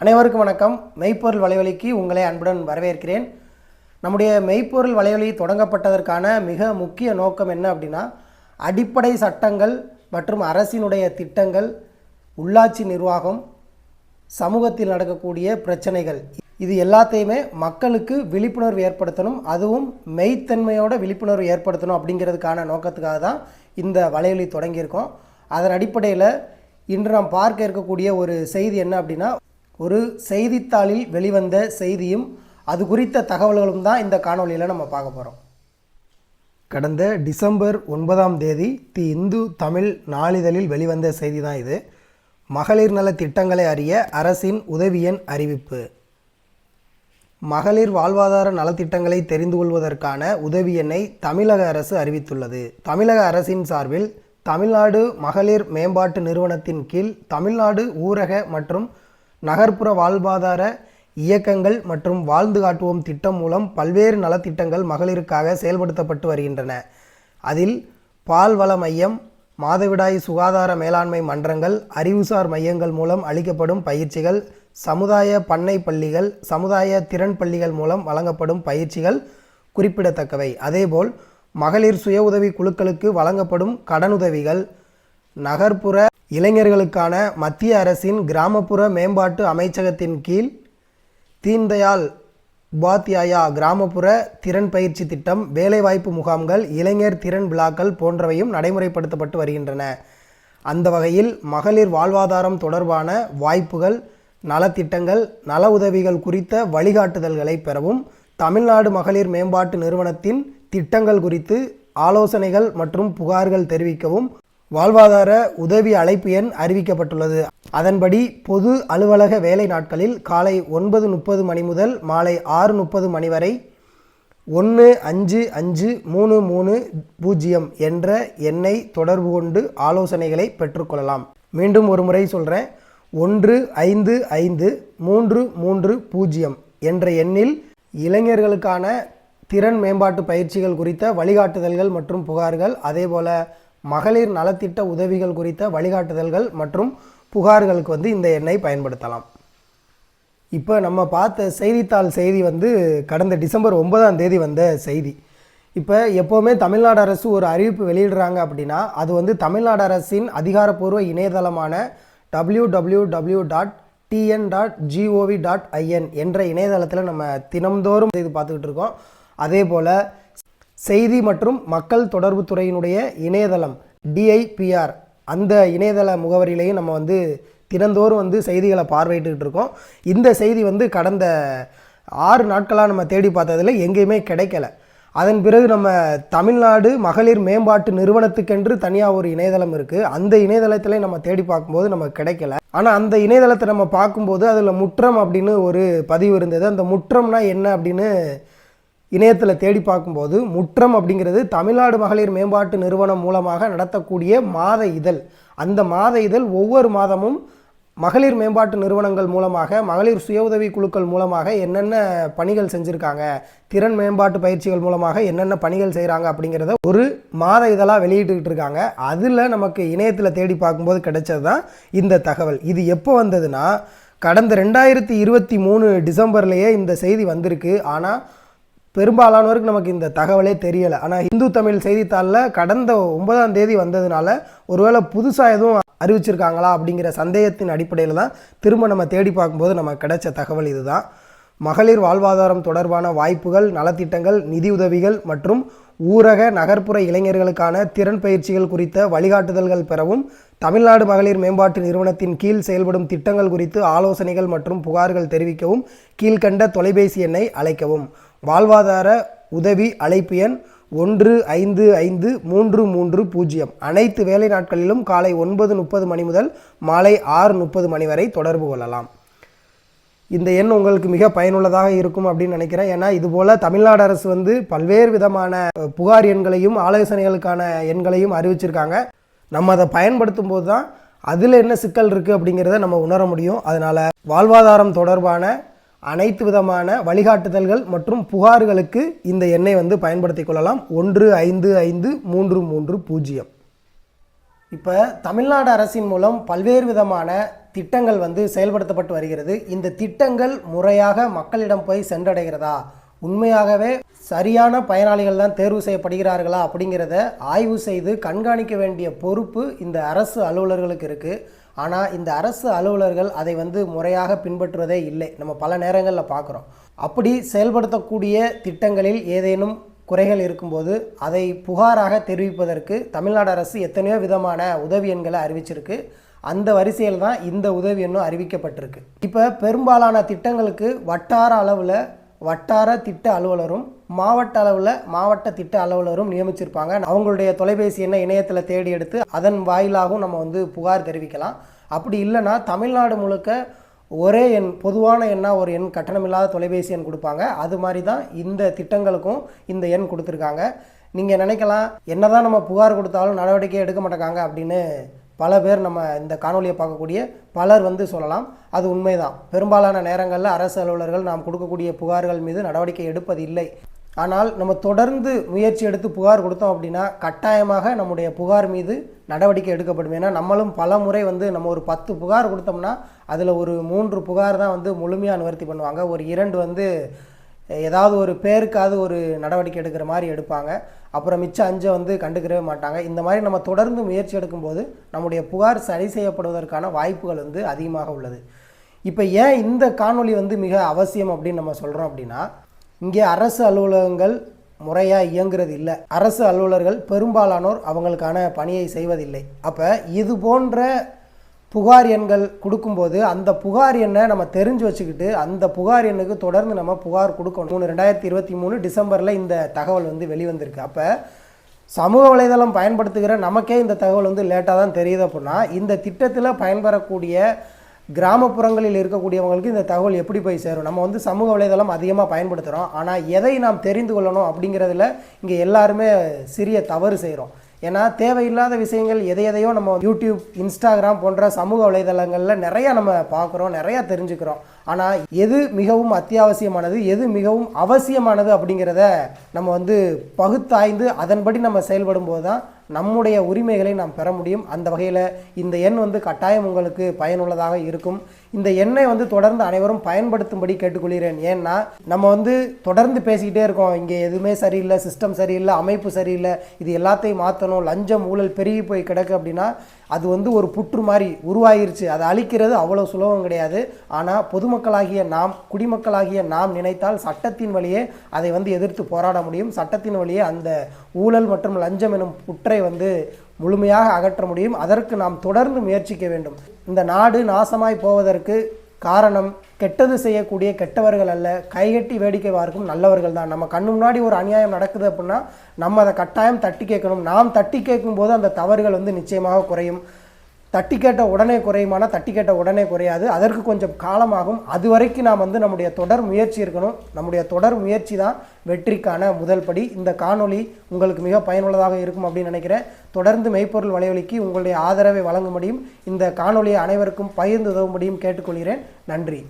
அனைவருக்கும் வணக்கம். மெய்ப்பொருள் வலைவலிக்கு உங்களை அன்புடன் வரவேற்கிறேன். நம்முடைய மெய்ப்பொருள் வலைவலி தொடங்கப்பட்டதற்கான மிக முக்கிய நோக்கம் என்ன அப்படின்னா, அடிப்படை சட்டங்கள் மற்றும் அரசினுடைய திட்டங்கள், உள்ளாட்சி நிர்வாகம், சமூகத்தில் நடக்கக்கூடிய பிரச்சனைகள், இது எல்லாத்தையுமே மக்களுக்கு விழிப்புணர்வு ஏற்படுத்தணும், அதுவும் மெய்த்தன்மையோட விழிப்புணர்வு ஏற்படுத்தணும் அப்படிங்கிறதுக்கான நோக்கத்துக்காக தான் இந்த வலைவலி தொடங்கியிருக்கோம். அதன் அடிப்படையில் இன்று நாம் பார்க்க இருக்கக்கூடிய ஒரு செய்தி என்ன அப்படின்னா, ஒரு செய்தித்தாளில் வெளிவந்த செய்தியும் அது குறித்த தகவல்களும் தான் இந்த காணொலியில் நம்ம பார்க்க போகிறோம். கடந்த டிசம்பர் 9ஆம் தேதி தி இந்து தமிழ் நாளிதழில் வெளிவந்த செய்தி தான் இது. மகளிர் நல திட்டங்களை அறிய அரசின் உதவி எண் அறிவிப்பு. மகளிர் வாழ்வாதார நலத்திட்டங்களை தெரிந்து கொள்வதற்கான உதவி எண்ணை தமிழக அரசு அறிவித்துள்ளது. தமிழக அரசின் சார்பில் தமிழ்நாடு மகளிர் மேம்பாட்டு நிறுவனத்தின் கீழ் தமிழ்நாடு ஊரக மற்றும் நகர்ப்புற வாழ்வாதார இயக்கங்கள் மற்றும் வாழ்ந்து காட்டுவோம் திட்டம் மூலம் பல்வேறு நலத்திட்டங்கள் மகளிருக்காக செயல்படுத்தப்பட்டு வருகின்றன. அதில் பால்வள மையம், மாதவிடாய் சுகாதார மேலாண்மை மன்றங்கள், அறிவுசார் மையங்கள் மூலம் அளிக்கப்படும் பயிற்சிகள், சமுதாய பண்ணை பள்ளிகள், சமுதாய திறன் பள்ளிகள் மூலம் வழங்கப்படும் பயிற்சிகள் குறிப்பிடத்தக்கவை. அதேபோல் மகளிர் சுய உதவி குழுக்களுக்கு வழங்கப்படும் கடனுதவிகள், நகர்ப்புற இளைஞர்களுக்கான மத்திய அரசின் கிராமப்புற மேம்பாட்டு அமைச்சகத்தின் கீழ் தீன்தயாள் உபாத்யாயா கிராமப்புற திறன் பயிற்சி திட்டம், வேலைவாய்ப்பு முகாம்கள், இளைஞர் திறன் விழாக்கள் போன்றவையும் நடைமுறைப்படுத்தப்பட்டு வருகின்றன. அந்த வகையில் மகளிர் வாழ்வாதாரம் தொடர்பான வாய்ப்புகள், நலத்திட்டங்கள், நல உதவிகள் குறித்த வழிகாட்டுதல்களை பெறவும் தமிழ்நாடு மகளிர் மேம்பாட்டு நிறுவனத்தின் திட்டங்கள் குறித்து ஆலோசனைகள் மற்றும் புகார்கள் தெரிவிக்கவும் வாழ்வாதார உதவி அழைப்பு எண் அறிவிக்கப்பட்டுள்ளது. அதன்படி பொது அலுவலக வேலை நாட்களில் காலை 9:30 மணி முதல் மாலை 6:30 மணி வரை 155330 என்ற எண்ணை தொடர்பு கொண்டு ஆலோசனைகளை பெற்றுக்கொள்ளலாம். மீண்டும் ஒரு முறை சொல்கிறேன், 155330 என்ற எண்ணில் இளைஞர்களுக்கான திறன் மேம்பாட்டு பயிற்சிகள் குறித்த வழிகாட்டுதல்கள் மற்றும் புகார்கள், அதேபோல் மகளிர் நலத்திட்ட உதவிகள் குறித்த வழிகாட்டுதல்கள் மற்றும் புகார்களுக்கு இந்த எண்ணை பயன்படுத்தலாம். இப்போ நம்ம பார்த்த செய்தித்தாள் செய்தி கடந்த டிசம்பர் 9ஆம் தேதி வந்த செய்தி. இப்போ எப்போவுமே தமிழ்நாடு அரசு ஒரு அறிவிப்பு வெளியிடுறாங்க அப்படின்னா அது தமிழ்நாடு அரசின் அதிகாரப்பூர்வ இணையதளமான www.tn.gov.in என்ற இணையதளத்தில் நம்ம தினம்தோறும் இது பார்த்துக்கிட்டு இருக்கோம். அதே போல் செய்தி மற்றும் மக்கள் தொடர்பு துறையினுடைய இணையதளம் DIPR அந்த இணையதள முகவரியிலையும் நம்ம தினந்தோறும் செய்திகளை பார்வையிட்டுக்கிட்டு இருக்கோம். இந்த செய்தி கடந்த 6 நாட்களாக நம்ம தேடி பார்த்ததில் எங்கேயுமே கிடைக்கல. அதன் பிறகு நம்ம தமிழ்நாடு மகளிர் மேம்பாட்டு நிறுவனத்துக்கென்று தனியாக ஒரு இணையதளம் இருக்குது. அந்த இணையதளத்தில் நம்ம தேடி பார்க்கும்போது நமக்கு கிடைக்கல. ஆனால் அந்த இணையதளத்தை நம்ம பார்க்கும்போது அதில் முற்றம் அப்படின்னு ஒரு பதிவு இருந்தது. அந்த முற்றம்னா என்ன அப்படின்னு இணையத்தில் தேடி பார்க்கும்போது, முற்றம் அப்படிங்கிறது தமிழ்நாடு மகளிர் மேம்பாட்டு நிறுவனம் மூலமாக நடத்தக்கூடிய மாத இதழ். அந்த மாத இதழ் ஒவ்வொரு மாதமும் மகளிர் மேம்பாட்டு நிறுவனங்கள் மூலமாக, மகளிர் சுய உதவி குழுக்கள் மூலமாக என்னென்ன பணிகள் செஞ்சுருக்காங்க, திறன் மேம்பாட்டு பயிற்சிகள் மூலமாக என்னென்ன பணிகள் செய்கிறாங்க அப்படிங்கிறத ஒரு மாத இதழாக வெளியிட்டுக்கிட்டு இருக்காங்க. அதில் நமக்கு இணையத்தில் தேடி பார்க்கும்போது கிடைச்சது தான் இந்த தகவல். இது எப்போ வந்ததுன்னா கடந்த 2023 டிசம்பர்லேயே இந்த செய்தி வந்திருக்கு. ஆனால் பெரும்பாலானவருக்கு நமக்கு இந்த தகவலே தெரியலை. ஆனால் இந்து தமிழ் செய்தித்தாளில் கடந்த 9ஆம் தேதி வந்ததுனால ஒருவேளை புதுசாக எதுவும் அறிவிச்சிருக்காங்களா அப்படிங்கிற சந்தேகத்தின் அடிப்படையில் தான் திரும்ப நம்ம தேடி பார்க்கும்போது நமக்கு கிடைச்ச தகவல் இதுதான். மகளிர் வாழ்வாதாரம் தொடர்பான வாய்ப்புகள், நலத்திட்டங்கள், நிதி உதவிகள் மற்றும் ஊரக நகர்ப்புற இளைஞர்களுக்கான திறன் பயிற்சிகள் குறித்த வழிகாட்டுதல்கள் பெறவும் தமிழ்நாடு மகளிர் மேம்பாட்டு நிறுவனத்தின் கீழ் செயல்படும் திட்டங்கள் குறித்து ஆலோசனைகள் மற்றும் புகார்கள் தெரிவிக்கவும் கீழ்கண்ட தொலைபேசி எண்ணை அழைக்கவும். வாழ்வாதார உதவி அழைப்பு எண் 155330. அனைத்து வேலை நாட்களிலும் காலை 9:30 மணி முதல் மாலை 6:30 மணி வரை தொடர்பு கொள்ளலாம். இந்த எண் உங்களுக்கு மிக பயனுள்ளதாக இருக்கும் அப்படின்னு நினைக்கிறேன். ஏன்னா இதுபோல் தமிழ்நாடு அரசு பல்வேறு விதமான புகார் எண்களையும் ஆலோசனைகளுக்கான எண்களையும் அறிவிச்சிருக்காங்க. நம்ம அதை பயன்படுத்தும் போது தான் அதில் என்ன சிக்கல் இருக்குது அப்படிங்கிறத நம்ம உணர முடியும். அதனால் வாழ்வாதாரம் தொடர்பான அனைத்து விதமான வழிகாட்டுதல்கள் மற்றும் புகார்களுக்கு இந்த எண்ணை பயன்படுத்தி கொள்ளலாம். 155330. இப்போ தமிழ்நாடு அரசின் மூலம் பல்வேறு விதமான திட்டங்கள் வந்து செயல்படுத்தப்பட்டு வருகிறது. இந்த திட்டங்கள் முறையாக மக்களிடம் போய் சென்றடைகிறதா, உண்மையாகவே சரியான பயனாளிகள் தான் தேர்வு செய்யப்படுகிறார்களா அப்படிங்கிறத ஆய்வு செய்து கண்காணிக்க வேண்டிய பொறுப்பு இந்த அரசு அலுவலர்களுக்கு இருக்குது. ஆனால் இந்த அரசு அலுவலர்கள் அதை வந்து முறையாக பின்பற்றுவதே இல்லை. நம்ம பல நேரங்களில் பார்க்குறோம். அப்படி செயல்படுத்தக்கூடிய திட்டங்களில் ஏதேனும் குறைகள் இருக்கும்போது அதை புகாராக தெரிவிப்பதற்கு தமிழ்நாடு அரசு எத்தனையோ விதமான உதவி எண்களை அறிவிச்சிருக்கு. அந்த வரிசையில் தான் இந்த உதவி எண்ணும் அறிவிக்கப்பட்டிருக்கு. இப்போ பெரும்பாலான திட்டங்களுக்கு வட்டார அளவில் வட்டார திட்ட அலுவலரும் மாவட்ட அளவில் மாவட்ட திட்ட அலுவலரும் நியமிச்சிருப்பாங்க. அவங்களுடைய தொலைபேசி எண்ணை இணையத்தில் தேடி எடுத்து அதன் வாயிலாகவும் நம்ம வந்து புகார் தெரிவிக்கலாம். அப்படி இல்லைன்னா தமிழ்நாடு முழுக்க ஒரே எண், பொதுவான எண்ணாக ஒரு எண், கட்டணமில்லாத தொலைபேசி எண் கொடுப்பாங்க. அது மாதிரி தான் இந்த திட்டங்களுக்கும் இந்த எண் கொடுத்துருக்காங்க. நீங்கள் நினைக்கலாம், என்ன தான் நம்ம புகார் கொடுத்தாலும் நடவடிக்கை எடுக்க மாட்டேங்காங்க அப்படின்னு பல பேர் நம்ம இந்த காணொலியை பார்க்கக்கூடிய பலர் வந்து சொல்லலாம். அது உண்மைதான். பெரும்பாலான நேரங்களில் அரசு அலுவலர்கள் நாம் கொடுக்கக்கூடிய புகார்கள் மீது நடவடிக்கை எடுப்பது இல்லை. ஆனால் நம்ம தொடர்ந்து முயற்சி எடுத்து புகார் கொடுத்தோம் அப்படின்னா கட்டாயமாக நம்முடைய புகார் மீது நடவடிக்கை எடுக்கப்படும். ஏன்னா நம்மளும் பல முறை வந்து நம்ம ஒரு 10 புகார் கொடுத்தோம்னா அதில் ஒரு 3 புகார் தான் வந்து முழுமையாக நிவர்த்தி பண்ணுவாங்க. ஒரு 2 வந்து ஏதாவது ஒரு பேருக்காவது ஒரு நடவடிக்கை எடுக்கிற மாதிரி எடுப்பாங்க. அப்புறம் மிச்சம் 5 வந்து கண்டுக்கவே மாட்டாங்க. இந்த மாதிரி நம்ம தொடர்ந்து முயற்சி எடுக்கும்போது நம்முடைய புகார் சரி செய்யப்படுவதற்கான வாய்ப்புகள் வந்து அதிகமாக உள்ளது. இப்போ ஏன் இந்த காணொளி வந்து மிக அவசியம் அப்படின்னு நம்ம சொல்கிறோம் அப்படின்னா, இங்கே அரசு அலுவலகங்கள் முறையாக இயங்குறது இல்லை. அரசு அலுவலர்கள் பெரும்பாலானோர் அவங்களுக்கான பணியை செய்வதில்லை. அப்போ இது போன்ற புகார் எண்கள் கொடுக்கும்போது அந்த புகார் எண்ணை நம்ம தெரிஞ்சு வச்சுக்கிட்டு அந்த புகார் எண்ணுக்கு தொடர்ந்து நம்ம புகார் கொடுக்கணும். 2023 டிசம்பரில் இந்த தகவல் வந்து வெளிவந்திருக்கு. அப்போ சமூக வலைதளம் பயன்படுத்துகிற நமக்கே இந்த தகவல் வந்து லேட்டாக தான் தெரியுது அப்படின்னா, இந்த திட்டத்தில் பயன்பெறக்கூடிய கிராமப்புறங்களில் இருக்கக்கூடியவங்களுக்கு இந்த தகவல் எப்படி போய் சேரும்? நம்ம வந்து சமூக வலைதளம் அதிகமாக பயன்படுத்துகிறோம். ஆனால் எதை நாம் தெரிந்து கொள்ளணும் அப்படிங்கிறதுல இங்கே எல்லாருமே சிறிய தவறு செய்கிறோம். ஏன்னா தேவையில்லாத விஷயங்கள் எதையோ நம்ம யூடியூப், இன்ஸ்டாகிராம் போன்ற சமூக வலைதளங்களில் நிறையா நம்ம பார்க்குறோம், நிறையா தெரிஞ்சுக்கிறோம். ஆனால் எது மிகவும் அத்தியாவசியமானது, எது மிகவும் அவசியமானது அப்படிங்கிறத நம்ம வந்து பகுத்தாய்ந்து அதன்படி நம்ம செயல்படும் போது தான் நம்முடைய உரிமைகளை நாம் பெற முடியும். அந்த வகையில் இந்த எண் வந்து கட்டாயம் உங்களுக்கு பயனுள்ளதாக இருக்கும். இந்த எண்ணை வந்து தொடர்ந்து அனைவரும் பயன்படுத்தும்படி கேட்டுக்கொள்கிறேன். ஏன்னா நம்ம வந்து தொடர்ந்து பேசிக்கிட்டே இருக்கோம், இங்கே எதுவுமே சரியில்லை, சிஸ்டம் சரியில்லை, அமைப்பு சரியில்லை, இது எல்லாத்தையும் மாற்றணும், லஞ்சம் ஊழல் பெருகி போய் கிடக்கு அப்படின்னா அது வந்து ஒரு புற்று மாதிரி உருவாகிருச்சு. அதை அழிக்கிறது அவ்வளோ சுலபம் கிடையாது. ஆனால் பொதுமக்களாகிய நாம், குடிமக்களாகிய நாம் நினைத்தால் சட்டத்தின் வழியே அதை வந்து எதிர்த்து போராட முடியும். சட்டத்தின் வழியே அந்த ஊழல் மற்றும் லஞ்சம் எனும் புற்றை வந்து முழுமையாக அகற்ற முடியும். அதற்கு நாம் தொடர்ந்து முயற்சிக்க வேண்டும். இந்த நாடு நாசமாய் போவதற்கு காரணம் கெட்டது செய்யக்கூடிய கெட்டவர்கள் அல்ல, கைகட்டி வேடிக்கை பார்க்கும் நல்லவர்கள் தான். நம்ம கண்ணு முன்னாடி ஒரு அநியாயம் நடக்குது அப்படின்னா நம்ம அதை கட்டாயம் தட்டி கேட்கணும். நாம் தட்டி கேட்கும்போது அந்த தவறுகள் வந்து நிச்சயமாக குறையும். தட்டி கேட்ட உடனே குறையுமானா தட்டி கேட்ட உடனே குறையாது, அதற்கு கொஞ்சம் காலமாகும். அது வரைக்கும் நாம் வந்து நம்முடைய தொடர் முயற்சி இருக்கணும். நம்முடைய தொடர் முயற்சி தான் வெற்றிக்கான முதல் படி. இந்த காணொளி உங்களுக்கு மிக பயனுள்ளதாக இருக்கும் அப்படின்னு நினைக்கிறேன். தொடர்ந்து மெய்ப்பொருள் வலையொலிக்கு உங்களுடைய ஆதரவை வழங்கும்படியும் இந்த காணொளியை அனைவருக்கும் பகிர்ந்து உதவும்படியும் கேட்டுக்கொள்கிறேன். நன்றி.